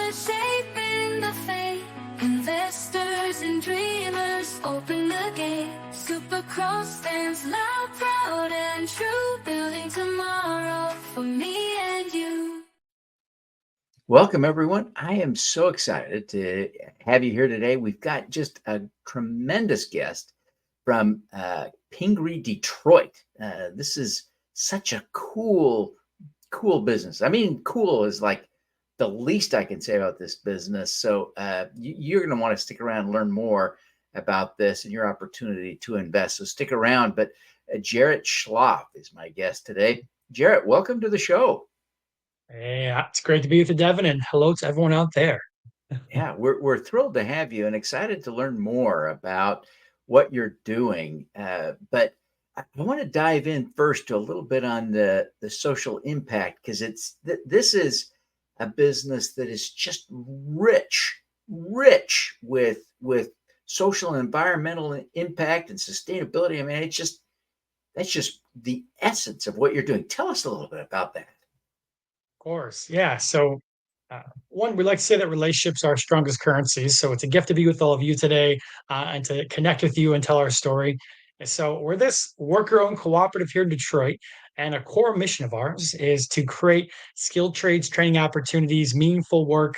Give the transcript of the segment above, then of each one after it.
We're shaping the fate. Investors and dreamers open the gate. Supercross stands loud, proud, and true. Building tomorrow for me and you. Welcome, everyone. I am so excited to have you here today. We've got just a tremendous guest from Pingree, Detroit. This is such a cool business. I mean, cool is like the least I can say about this business. So you're going to want to stick around and learn more about this and your opportunity to invest. So stick around. But Jarret Schlaff is my guest today. Jarret, welcome to the show. Yeah, it's great to be with you, Devin, and hello to everyone out there. Yeah, we're thrilled to have you and excited to learn more about what you're doing. But I want to dive in first to a little bit on the social impact because this is a business that is just rich with social and environmental impact and sustainability. I mean, that's just the essence of what you're doing. Tell us a little bit about that. Of course, yeah. So, one, we like to say that relationships are our strongest currencies. So, it's a gift to be with all of you today and to connect with you and tell our story. And so, we're this worker-owned cooperative here in Detroit, and a core mission of ours is to create skilled trades training opportunities, meaningful work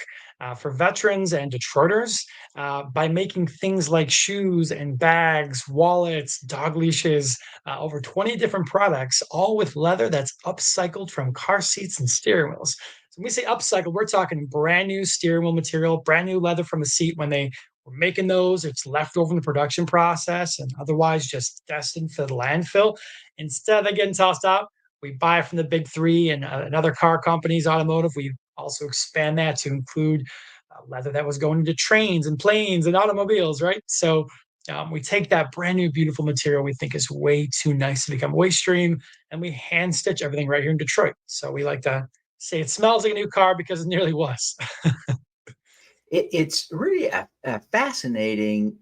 for veterans and Detroiters by making things like shoes and bags, wallets, dog leashes, over 20 different products, all with leather that's upcycled from car seats and steering wheels. So when we say upcycled, we're talking brand new steering wheel material, brand new leather from a seat when they were making those. It's left over in the production process and otherwise just destined for the landfill. Instead of getting tossed out, we buy it from the big three and other car companies, automotive. We also expand that to include leather that was going into trains and planes and automobiles, right? So we take that brand new, beautiful material we think is way too nice to become waste stream, and we hand stitch everything right here in Detroit. So we like to say it smells like a new car because it nearly was. It's really a fascinating,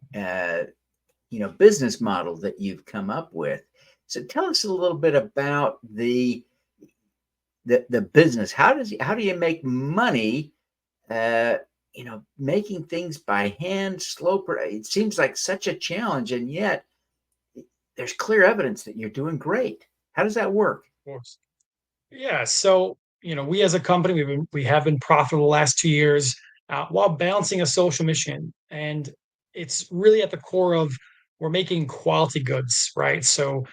business model that you've come up with. So tell us a little bit about the business. How do you make money? Making things by hand, it seems like such a challenge, and yet there's clear evidence that you're doing great. How does that work? Of course. Yeah. So, we as a company, we have been profitable the last 2 years while balancing a social mission. And it's really at the core of we're making quality goods, right? So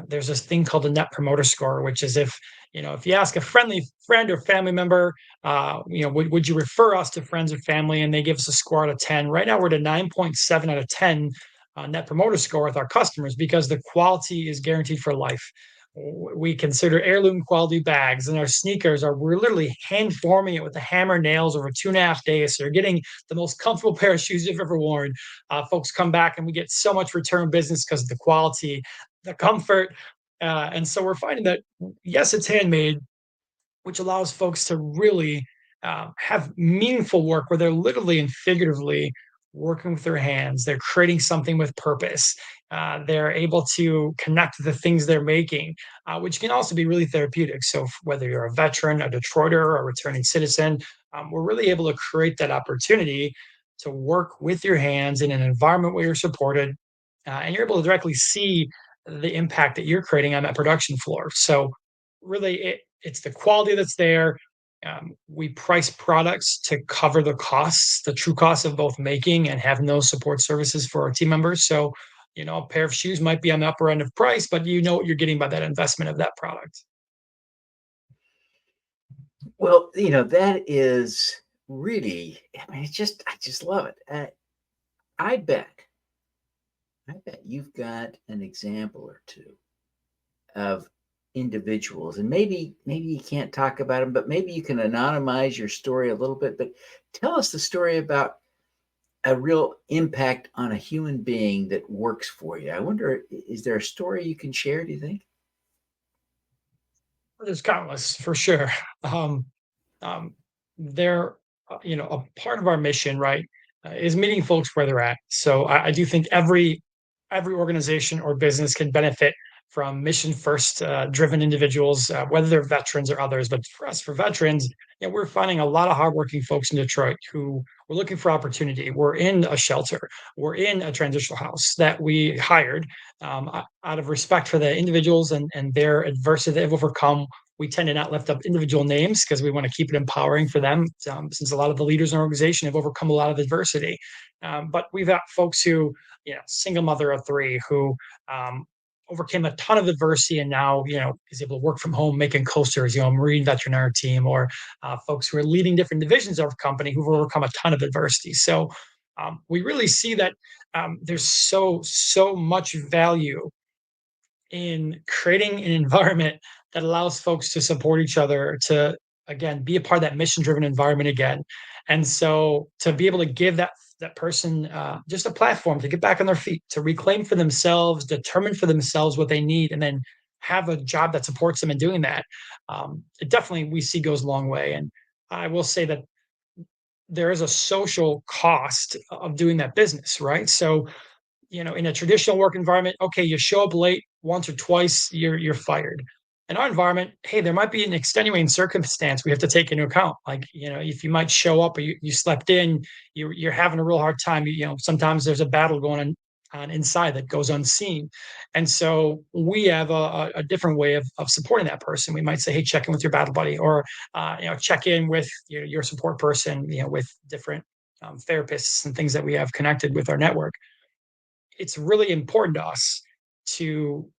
there's this thing called the Net Promoter Score, which is if you ask a friendly friend or family member, would you refer us to friends or family, and they give us a score out of 10. Right now, we're at a 9.7 out of 10 Net Promoter Score with our customers because the quality is guaranteed for life. We consider heirloom quality bags, and our sneakers we're literally hand forming it with the hammer nails over 2.5 days. So you're getting the most comfortable pair of shoes you've ever worn. Folks come back and we get so much return business because of the quality, the comfort. And so we're finding that, yes, it's handmade, which allows folks to really have meaningful work where they're literally and figuratively working with their hands. They're creating something with purpose. They're able to connect to the things they're making, which can also be really therapeutic. So, whether you're a veteran, a Detroiter, or a returning citizen, we're really able to create that opportunity to work with your hands in an environment where you're supported and you're able to directly see the impact that you're creating on that production floor. So, really, it's the quality that's there. We price products to cover the costs, the true costs of both making and having those support services for our team members. So, a pair of shoes might be on the upper end of price, but you know what you're getting by that investment of that product. Well, that is really, I mean, I just love it. I bet, I bet you've got an example or two of individuals, and maybe you can't talk about them, but maybe you can anonymize your story a little bit. But tell us the story about a real impact on a human being that works for you. I wonder, is there a story you can share? Do you think? There's countless for sure. Um, um, they're, a part of our mission, right, is meeting folks where they're at. So I do think every organization or business can benefit from mission first driven individuals, whether they're veterans or others. But for us, for veterans, we're finding a lot of hardworking folks in Detroit who were looking for opportunity. We're in a shelter, we're in a transitional house that we hired out of respect for the individuals and their adversity they've overcome. We tend to not lift up individual names because we want to keep it empowering for them, since a lot of the leaders in our organization have overcome a lot of adversity. But we've got folks who, single mother of three who overcame a ton of adversity and now, is able to work from home making coasters, a Marine veteran on our team, or folks who are leading different divisions of our company who've overcome a ton of adversity. So we really see that there's so much value in creating an environment that allows folks to support each other, to again be a part of that mission driven environment again. And so to be able to give that person just a platform to get back on their feet, to reclaim for themselves, determine for themselves what they need, and then have a job that supports them in doing that, it definitely we see goes a long way. And I will say that there is a social cost of doing that business, right? So in a traditional work environment, okay, you show up late once or twice, you're fired. In our environment, hey, there might be an extenuating circumstance we have to take into account. Like, if you might show up or you slept in, you're having a real hard time. Sometimes there's a battle going on inside that goes unseen. And so we have a different way of supporting that person. We might say, hey, check in with your battle buddy, or check in with your support person, with different therapists and things that we have connected with our network. It's really important to us to,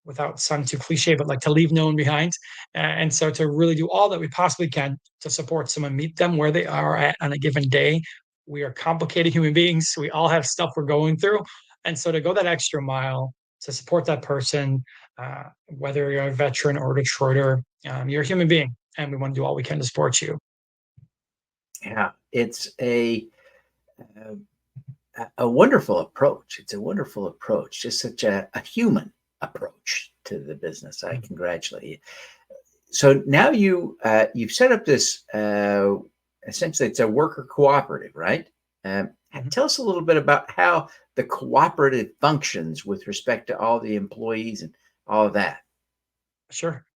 without sounding too cliche, but like to leave no one behind. And so to really do all that we possibly can to support someone, meet them where they are at on a given day. We are complicated human beings. We all have stuff we're going through. And so to go that extra mile to support that person, whether you're a veteran or a Detroiter, you're a human being, and we want to do all we can to support you. Yeah, it's a wonderful approach. It's a wonderful approach, just such a human approach to the business. I congratulate you. So now you've set up this, essentially it's a worker cooperative, right? Tell us a little bit about how the cooperative functions with respect to all the employees and all of that. Sure.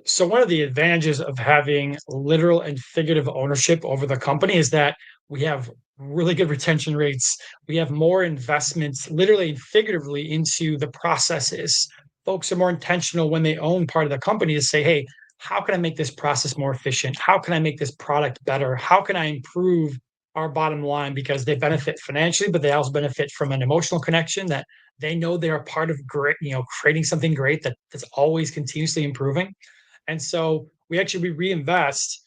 So one of the advantages of having literal and figurative ownership over the company is that we have really good retention rates. We have more investments, literally and figuratively, into the processes. Folks are more intentional when they own part of the company to say, hey, how can I make this process more efficient? How can I make this product better? How can I improve our bottom line? Because they benefit financially, but they also benefit from an emotional connection that they know they're a part of great, creating something great that's always continuously improving. And so we reinvest,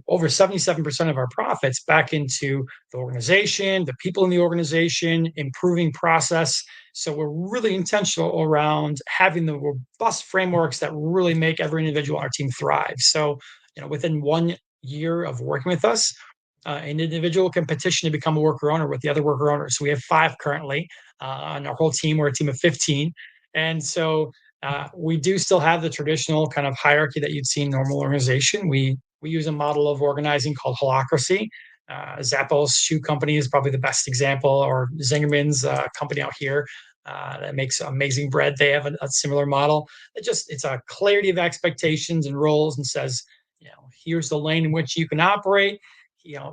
over 77% of our profits back into the organization, the people in the organization, improving process. So we're really intentional around having the robust frameworks that really make every individual on our team thrive. So, within 1 year of working with us, an individual can petition to become a worker owner with the other worker owners. So we have 5 currently on our whole team. We're a team of 15. And so we do still have the traditional kind of hierarchy that you'd see in normal organization. We use a model of organizing called holacracy. Zappos Shoe Company is probably the best example, or Zingerman's company out here that makes amazing bread. They have a similar model. It's a clarity of expectations and roles, and says, here's the lane in which you can operate.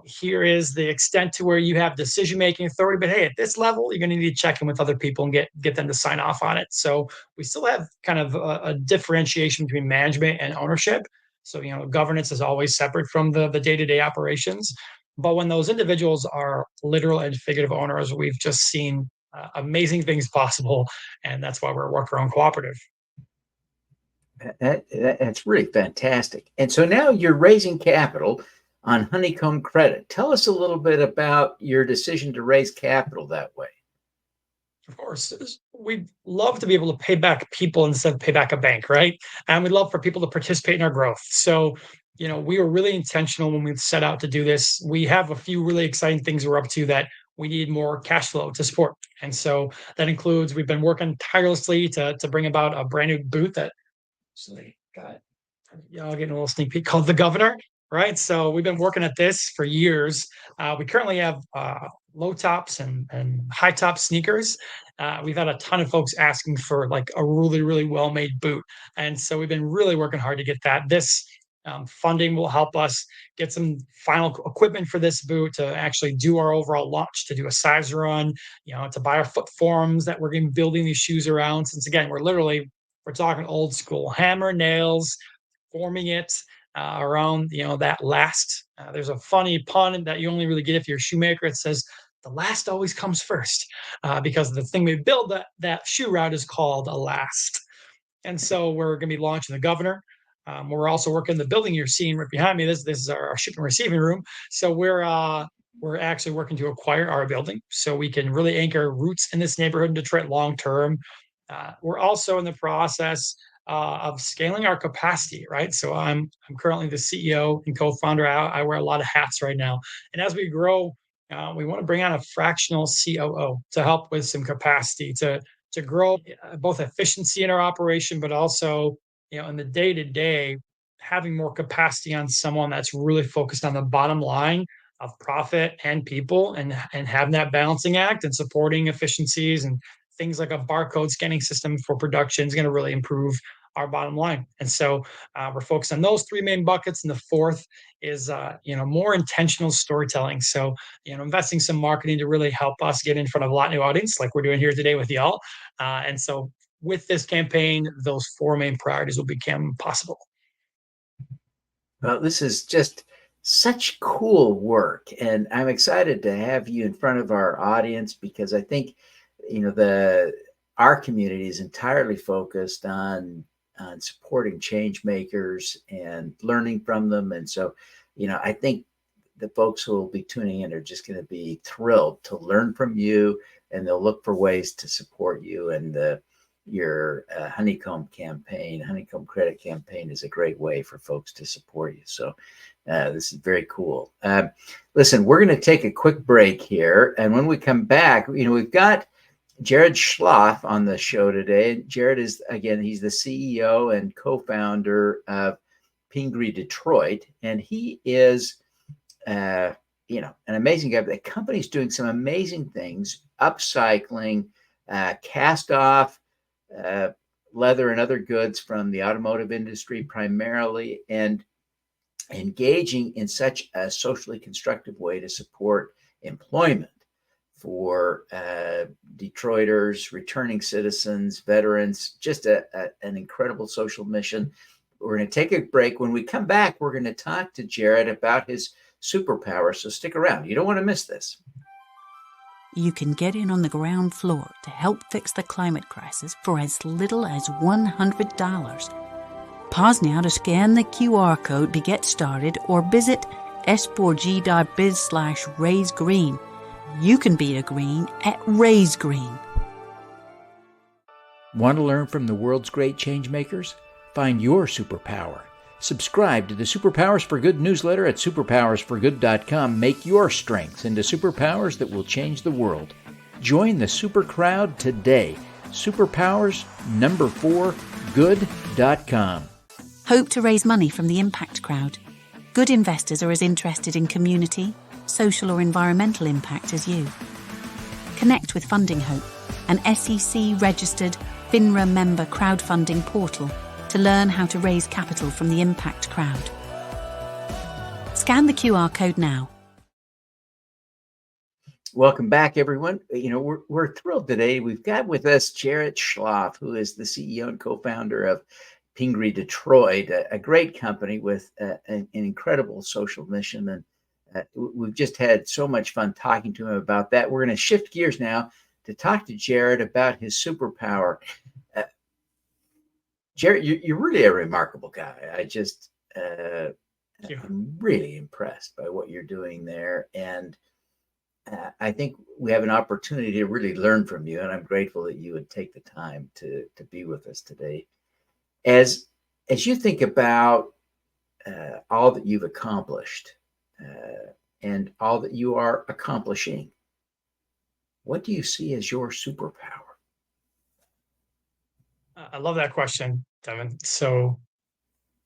Here is the extent to where you have decision-making authority, but hey, at this level, you're going to need to check in with other people and get them to sign off on it. So we still have kind of a differentiation between management and ownership. So, governance is always separate from the day-to-day operations. But when those individuals are literal and figurative owners, we've just seen amazing things possible. And that's why we're a worker-owned cooperative. That's really fantastic. And so now you're raising capital on Honeycomb Credit. Tell us a little bit about your decision to raise capital that way. Of course, we'd love to be able to pay back people instead of pay back a bank, right? And we'd love for people to participate in our growth. So, we were really intentional when we set out to do this. We have a few really exciting things we're up to that we need more cash flow to support. And so that includes, we've been working tirelessly to bring about a brand new booth that got, y'all getting a little sneak peek, called the Governor. Right. So we've been working at this for years. We currently have low tops and high top sneakers. we've had a ton of folks asking for like a really, really well-made boot. And so we've been really working hard to get that. This funding will help us get some final equipment for this boot to actually do our overall launch, to do a size run, to buy our foot forms that we're going to be building these shoes around. Since again, we're talking old school hammer nails, forming it around that last. There's a funny pun that you only really get if you're a shoemaker. It says the last always comes first, because the thing we build that shoe route is called a last. And so we're going to be launching the Governor. We're also working the building you're seeing right behind me. This is our shipping and receiving room. So we're actually working to acquire our building so we can really anchor roots in this neighborhood in Detroit long term. We're also in the process of scaling our capacity, right? So I'm currently the CEO and co-founder. I wear a lot of hats right now, and as we grow, we want to bring on a fractional COO to help with some capacity to grow both efficiency in our operation, but also in the day to day, having more capacity on someone that's really focused on the bottom line of profit and people, and having that balancing act and supporting efficiencies and things like a barcode scanning system for production is going to really improve our bottom line. And so we're focused on those three main buckets. And the fourth is, more intentional storytelling. So, investing some marketing to really help us get in front of a lot new audience, like we're doing here today with y'all. And so with this campaign, those four main priorities will become possible. Well, this is just such cool work, and I'm excited to have you in front of our audience because I think our community is entirely focused on supporting change makers and learning from them. And so, I think the folks who will be tuning in are just going to be thrilled to learn from you, and they'll look for ways to support you. And your honeycomb credit campaign is a great way for folks to support you. So this is very cool. Listen, we're going to take a quick break here. And when we come back, we've got Jarret Schlaff on the show today. Jarret is, again, he's the CEO and co-founder of Pingree Detroit, and he is, an amazing guy. The company's doing some amazing things, upcycling, cast off leather and other goods from the automotive industry primarily, and engaging in such a socially constructive way to support employment for Detroiters, returning citizens, veterans, just an incredible social mission. We're going to take a break. When we come back, we're going to talk to Jarret about his superpower. So stick around. You don't want to miss this. You can get in on the ground floor to help fix the climate crisis for as little as $100. Pause now to scan the QR code to get started or visit s4g.biz/raisegreen. You can be a green at Raise Green. Want to learn from the world's great change makers? Find your superpower. Subscribe to the Superpowers for Good newsletter at superpowersforgood.com. Make your strengths into superpowers that will change the world. Join the super crowd today. Superpowers4good.com. Hope to raise money from the impact crowd. Good investors are as interested in community, social or environmental impact as you. Connect with Funding Hope, an SEC-registered FINRA member crowdfunding portal to learn how to raise capital from the impact crowd. Scan the QR code now. Welcome back, everyone. We're thrilled today. We've got with us Jarret Schlaff, who is the CEO and co-founder of Pingree Detroit, a great company with an incredible social mission. And we've just had so much fun talking to him about that. We're going to shift gears now to talk to Jarret about his superpower. Jarret, you're really a remarkable guy. I'm really impressed by what you're doing there. And I think we have an opportunity to really learn from you. And I'm grateful that you would take the time to be with us today. As you think about all that you've accomplished and all that you are accomplishing, what do you see as your superpower? I love that question, Devin. So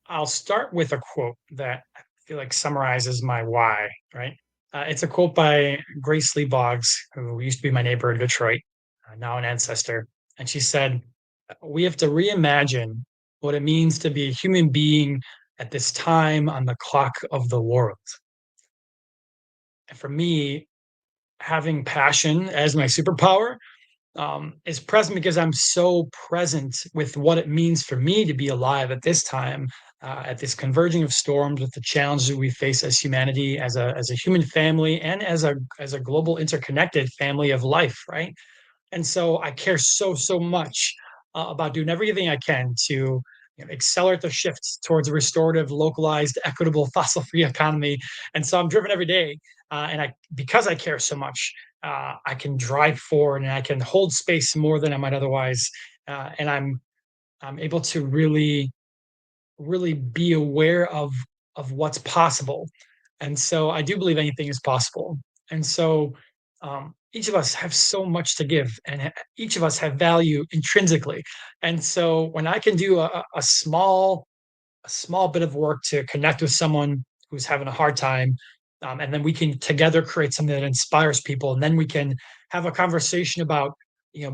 I'll start with a quote that I feel like summarizes my why, right? It's a quote by Grace Lee Boggs, who used to be my neighbor in Detroit. now an ancestor, and she said, "We have to reimagine what it means to be a human being at this time on the clock of the world." And for me, having passion as my superpower is present because I'm so present with what it means for me to be alive at this time, at this converging of storms with the challenges that we face as humanity, as a human family, and as a global interconnected family of life, right? And so I care so much about doing everything I can to accelerate the shift towards a restorative, localized, equitable, fossil-free economy. And so I'm driven every day, and I because I care so much, I can drive forward and I can hold space more than I might otherwise. And I'm able to really be aware of what's possible. And so I do believe anything is possible. And so each of us have so much to give, and each of us have value intrinsically. And so when I can do a small bit of work to connect with someone who's having a hard time. And then we can together create something that inspires people. And then we can have a conversation about,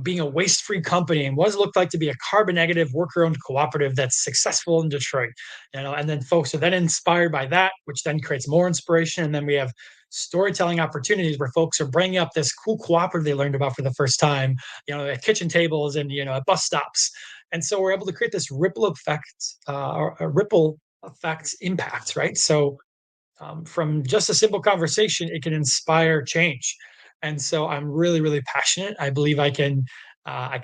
being a waste-free company and what does it look like to be a carbon negative worker-owned cooperative that's successful in Detroit. And then folks are then inspired by that, which then creates more inspiration. And then we have storytelling opportunities where folks are bringing up this cool cooperative they learned about for the first time, at kitchen tables and at bus stops. And so we're able to create this ripple effect, or a ripple effect impact, right? So from just a simple conversation, it can inspire change. And so I'm really passionate. I believe I can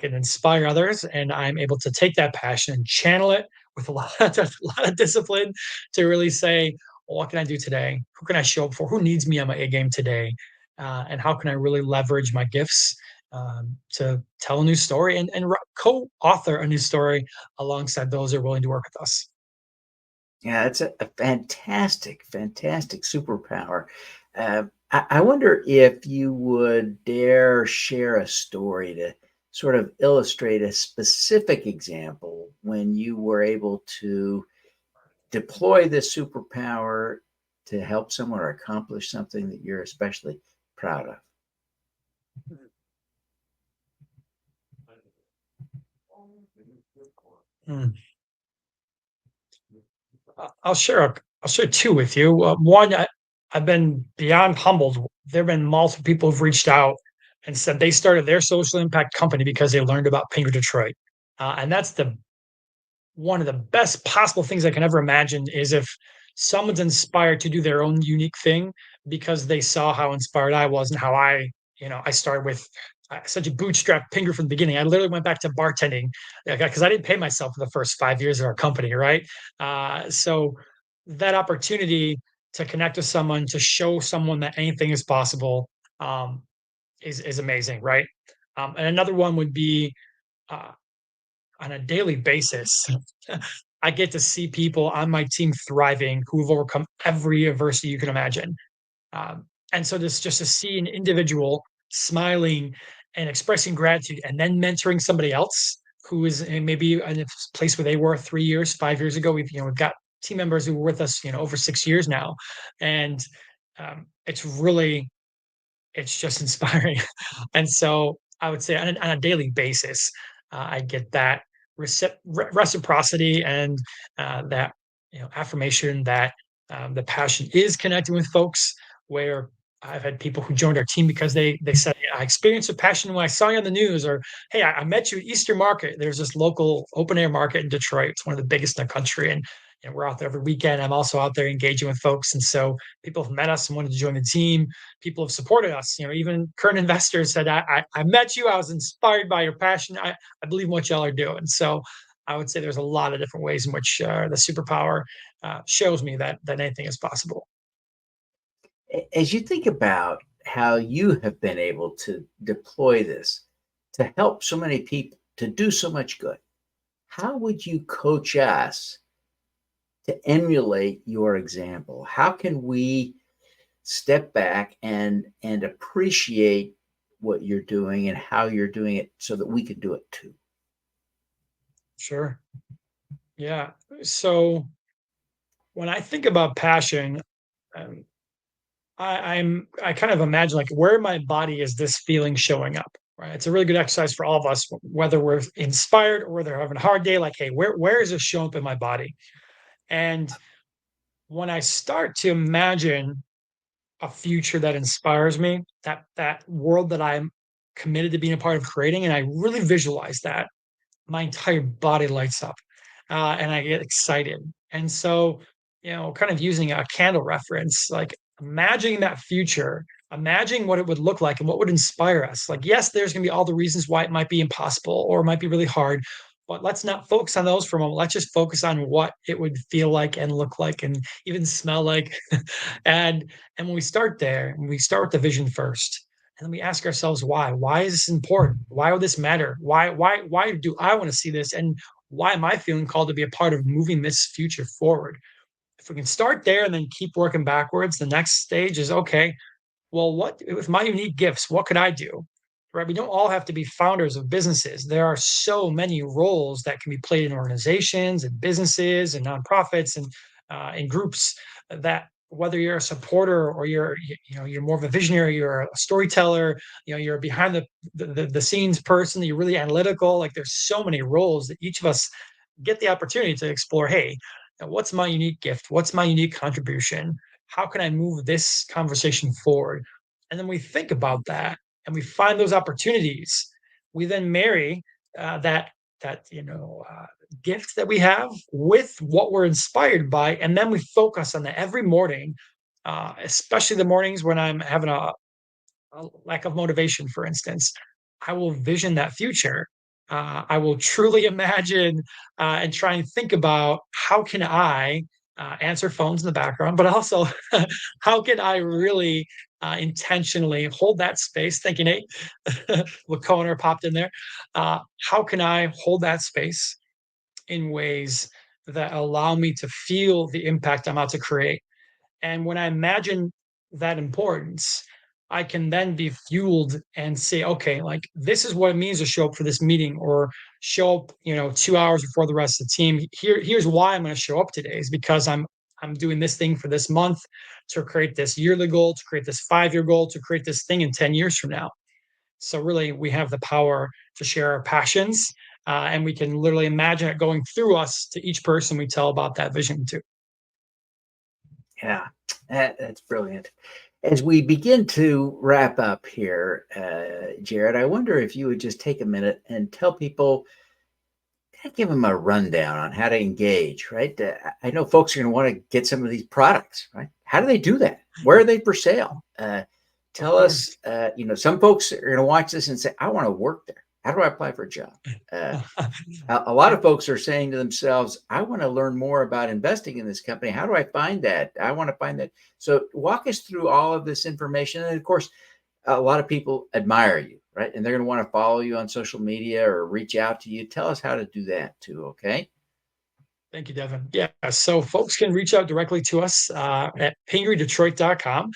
inspire others, and I'm able to take that passion and channel it with a lot of discipline to really say, well, what can I do today? Who can I show up for? Who needs me on my A game today? And how can I really leverage my gifts to tell a new story and co-author a new story alongside those who are willing to work with us? Yeah, it's a fantastic superpower. I wonder if you would dare share a story to sort of illustrate a specific example when you were able to deploy this superpower to help someone or accomplish something that you're especially proud of. Hmm. I'll share two with you. One, I've been beyond humbled. There have been multiple people who've reached out and said they started their social impact company because they learned about Pinker Detroit, and that's the one of the best possible things I can ever imagine is if someone's inspired to do their own unique thing because they saw how inspired I was and how I started with such a bootstrap pinger from the beginning. I literally went back to bartending because I didn't pay myself for the first 5 years of our company, right? So that opportunity to connect with someone, to show someone that anything is possible, um, is amazing, right? And another one would be uh, on a daily basis. I get to see people on my team thriving who have overcome every adversity you can imagine. And so this just to see an individual smiling and expressing gratitude and then mentoring somebody else who is maybe in a place where they were 3 years, 5 years ago. We've got team members who were with us, over 6 years now. And it's just inspiring. And so I would say on a daily basis, I get that reciprocity and that affirmation that the passion is connecting with folks. Where I've had people who joined our team because they said, "I experienced a passion when I saw you on the news," or "Hey, I met you at Easter Market." There's this local open air market in Detroit. It's one of the biggest in the country, and we're out there every weekend. I'm also out there engaging with folks, and so people have met us and wanted to join the team. People have supported us. Even current investors said, I met you. I was inspired by your passion. I believe in what y'all are doing." So I would say there's a lot of different ways in which the superpower shows me that anything is possible. As you think about how you have been able to deploy this to help so many people to do so much good, how would you coach us to emulate your example? How can we step back and appreciate what you're doing and how you're doing it so that we can do it too? Sure. Yeah. So when I think about passion, um, I kind of imagine like where in my body is this feeling showing up, right? It's a really good exercise for all of us, whether we're inspired or whether we're having a hard day. Like, hey, where is this showing up in my body? And when I start to imagine a future that inspires me, that world that I'm committed to being a part of creating, and I really visualize that, my entire body lights up, and I get excited. And so, kind of using a candle reference, like imagining that future, imagining what it would look like and what would inspire us. Like, yes, there's going to be all the reasons why it might be impossible or it might be really hard, but let's not focus on those for a moment. Let's just focus on what it would feel like and look like and even smell like. and and when we start there, and we start with the vision first, and then we ask ourselves why. Why is this important? Why would this matter? Why do I want to see this? And why am I feeling called to be a part of moving this future forward? If we can start there and then keep working backwards, the next stage is okay, well, what with my unique gifts, what could I do? Right? We don't all have to be founders of businesses. There are so many roles that can be played in organizations and businesses and nonprofits and in groups that whether you're a supporter or you're more of a visionary, you're a storyteller, you're behind the scenes person, you're really analytical. Like there's so many roles that each of us get the opportunity to explore. Hey, what's my unique gift? What's my unique contribution? How can I move this conversation forward? And then we think about that and we find those opportunities. We then marry that gift that we have with what we're inspired by, and then we focus on that every morning, especially the mornings when I'm having a lack of motivation, for instance. I will vision that future. I will truly imagine and try and think about how can I answer phones in the background, but also how can I really intentionally hold that space, thinking, hey, Laconer popped in there. How can I hold that space in ways that allow me to feel the impact I'm about to create? And when I imagine that importance, I can then be fueled and say, okay, like this is what it means to show up for this meeting or show up, 2 hours before the rest of the team. Here's why I'm going to show up today is because I'm doing this thing for this month to create this yearly goal, to create this 5-year goal, to create this thing in 10 years from now. So really, we have the power to share our passions, and we can literally imagine it going through us to each person we tell about that vision to. Yeah, that's brilliant. As we begin to wrap up here, Jarret, I wonder if you would just take a minute and tell people, give them a rundown on how to engage, right? I know folks are going to want to get some of these products, right? How do they do that? Where are they for sale? Tell us, some folks are going to watch this and say, I want to work there. How do I apply for a job? A lot of folks are saying to themselves, I want to learn more about investing in this company. How do I find that? I want to find that. So walk us through all of this information. And of course, a lot of people admire you, right? And they're going to want to follow you on social media or reach out to you. Tell us how to do that too, okay? Thank you, Devin. Yeah, so folks can reach out directly to us at pingredetroit.com.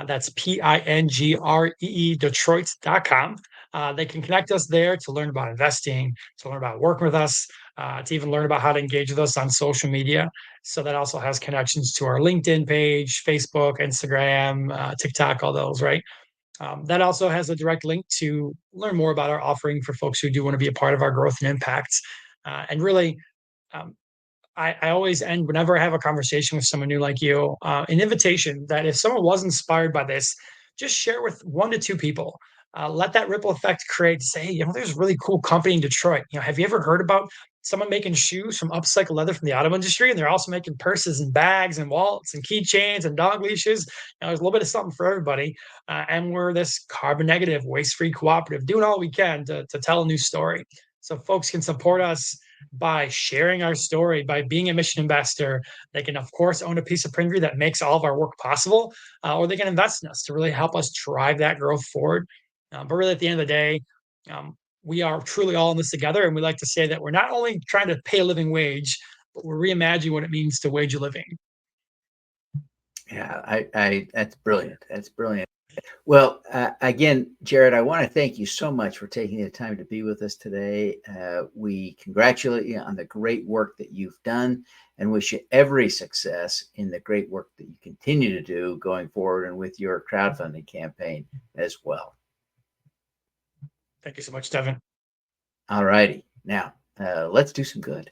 That's PINGREE Detroit.com. They can connect us there to learn about investing, to learn about working with us, to even learn about how to engage with us on social media. So that also has connections to our LinkedIn page, Facebook, Instagram, TikTok, all those, right? That also has a direct link to learn more about our offering for folks who do want to be a part of our growth and impacts. And really, um, I always end whenever I have a conversation with someone new like you, an invitation that if someone was inspired by this, just share with 1 to 2 people. Let that ripple effect create. Say, hey, there's a really cool company in Detroit. Have you ever heard about someone making shoes from upcycled leather from the auto industry? And they're also making purses and bags and wallets and keychains and dog leashes. There's a little bit of something for everybody. And we're this carbon negative, waste free cooperative, doing all we can to tell a new story. So folks can support us by sharing our story, by being a mission investor. They can, of course, own a piece of Pingree that makes all of our work possible, or they can invest in us to really help us drive that growth forward. But really, at the end of the day, we are truly all in this together. And we like to say that we're not only trying to pay a living wage, but we're reimagining what it means to wage a living. Yeah, I that's brilliant. That's brilliant. Well, again, Jarret, I want to thank you so much for taking the time to be with us today. We congratulate you on the great work that you've done and wish you every success in the great work that you continue to do going forward and with your crowdfunding campaign as well. Thank you so much, Devin. All righty. Now, let's do some good.